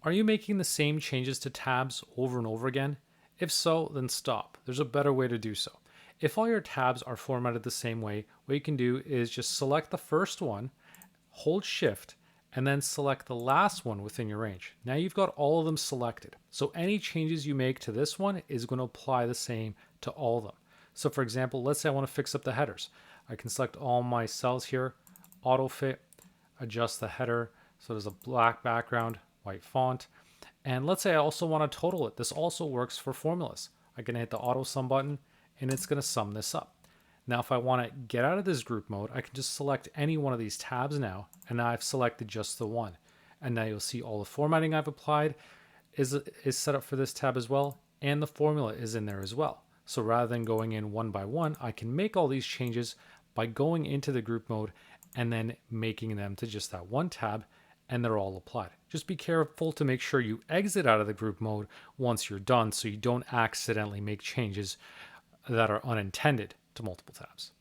Are you making the same changes to tabs over and over again? If so, then stop. There's a better way to do so. If all your tabs are formatted the same way, what you can do is just select the first one, hold shift, and then select the last one within your range. Now you've got all of them selected. So any changes you make to this one is going to apply the same to all of them. So for example, let's say I want to fix up the headers. I can select all my cells here, auto fit, adjust the header so there's a black background, white font. And let's say I also want to total it. This also works for formulas. I can hit the auto sum button and it's going to sum this up. Now, if I want to get out of this group mode, I can just select any one of these tabs now, and now I've selected just the one. And now you'll see all the formatting I've applied is set up for this tab as well, and the formula is in there as well. So rather than going in one by one, I can make all these changes by going into the group mode and then making them to just that one tab, and they're all applied. Just be careful to make sure you exit out of the group mode once you're done so you don't accidentally make changes that are unintended to multiple tabs.